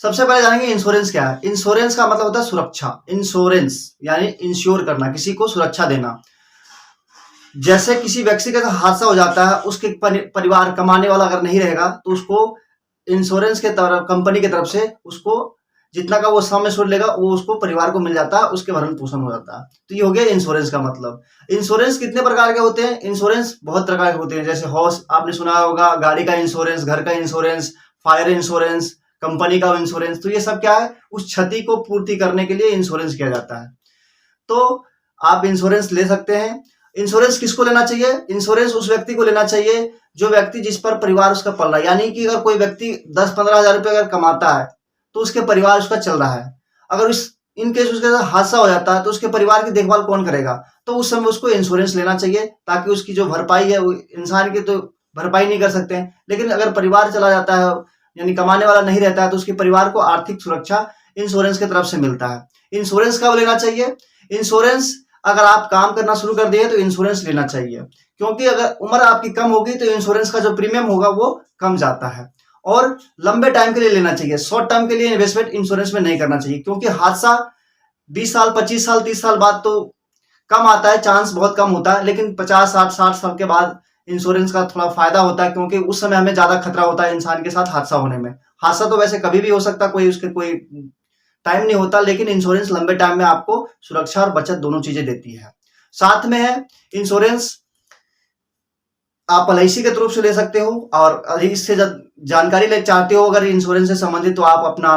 सबसे पहले जानेंगे इंश्योरेंस क्या है। इंश्योरेंस का मतलब होता है सुरक्षा। इंश्योरेंस यानी इंश्योर करना, किसी को सुरक्षा देना। जैसे किसी व्यक्ति का हादसा हो जाता है, उसके परिवार कमाने वाला अगर नहीं रहेगा तो उसको इंश्योरेंस के तरफ, कंपनी की तरफ से उसको जितना का वो सम एश्योर्ड लेगा वो उसको परिवार को मिल जाता है, उसके भरण पोषण हो जाता है। तो ये हो गया इंश्योरेंस का मतलब। इंश्योरेंस कितने प्रकार के होते हैं? इंश्योरेंस बहुत प्रकार के होते हैं। जैसे हाउस आपने सुना होगा, गाड़ी का इंश्योरेंस, घर का इंश्योरेंस, फायर इंश्योरेंस, कंपनी का इंश्योरेंस। तो ये सब क्या है? उस क्षति को पूर्ति करने के लिए इंश्योरेंस किया जाता है। तो आप इंश्योरेंस ले सकते हैं। इंश्योरेंस किसको लेना चाहिए? इंश्योरेंस उस व्यक्ति को लेना चाहिए जो व्यक्ति जिस पर परिवार उसका पल रहा है। यानी कि अगर कोई व्यक्ति 10-15 हजार रुपए अगर कमाता है तो उसके परिवार उसका चल रहा है। अगर इन केस उसके साथ हादसा हो जाता है तो उसके परिवार की देखभाल कौन करेगा? तो उस समय उसको इंश्योरेंस लेना चाहिए, ताकि उसकी जो भरपाई है, वो इंसान की तो भरपाई नहीं कर सकते हैं, लेकिन अगर परिवार चला जाता है यानी कमाने वाला नहीं रहता है तो उसके परिवार को आर्थिक सुरक्षा इंश्योरेंस की तरफ से मिलता है। इंश्योरेंस कब लेना चाहिए? इंश्योरेंस अगर आप काम करना शुरू कर दिए तो इंश्योरेंस लेना चाहिए, क्योंकि अगर उम्र आपकी कम होगी तो इंश्योरेंस का जो प्रीमियम होगा वो कम जाता है। और लंबे टाइम के लिए लेना चाहिए। शॉर्ट टर्म के लिए इन्वेस्टमेंट इंश्योरेंस में नहीं करना चाहिए, क्योंकि हादसा 20 साल, 25 साल, 30 साल बाद तो कम आता है, चांस बहुत कम होता है, लेकिन 50, 60, 60 साल के बाद इंश्योरेंस का थोड़ा फायदा होता है, क्योंकि उस समय हमें ज्यादा खतरा होता है इंसान के साथ हादसा होने में। हादसा तो वैसे कभी भी हो सकता है, कोई उसके कोई टाइम नहीं होता, लेकिन इंश्योरेंस लंबे टाइम में आपको सुरक्षा और बचत दोनों चीजें देती है। साथ में है इंश्योरेंस आप एलआईसी के थ्रू से ले सकते हो, और इससे जब जानकारी ले चाहते हो अगर इंश्योरेंस से संबंधित, तो आप अपना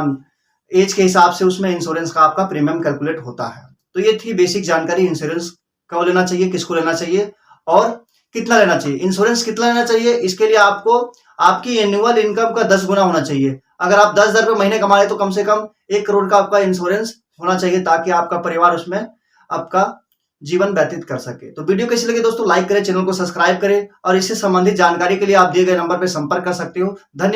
एज के हिसाब से उसमें इंश्योरेंस का आपका प्रीमियम कैलकुलेट होता है। तो ये थी बेसिक जानकारी इंश्योरेंस कब लेना चाहिए, किसको लेना चाहिए और कितना लेना चाहिए। इंश्योरेंस कितना लेना चाहिए, इसके लिए आपको आपकी एनुअल इनकम का 10 गुना होना चाहिए। अगर आप 10,000 रुपए महीने कमा रहे तो कम से कम 1 करोड़ का आपका इंश्योरेंस होना चाहिए, ताकि आपका परिवार उसमें आपका जीवन व्यतीत कर सके। तो वीडियो कैसी लगी दोस्तों, लाइक करें, चैनल को सब्सक्राइब करें, और इससे संबंधित जानकारी के लिए आप दिए गए नंबर पर संपर्क कर सकते हो। धन्यवाद।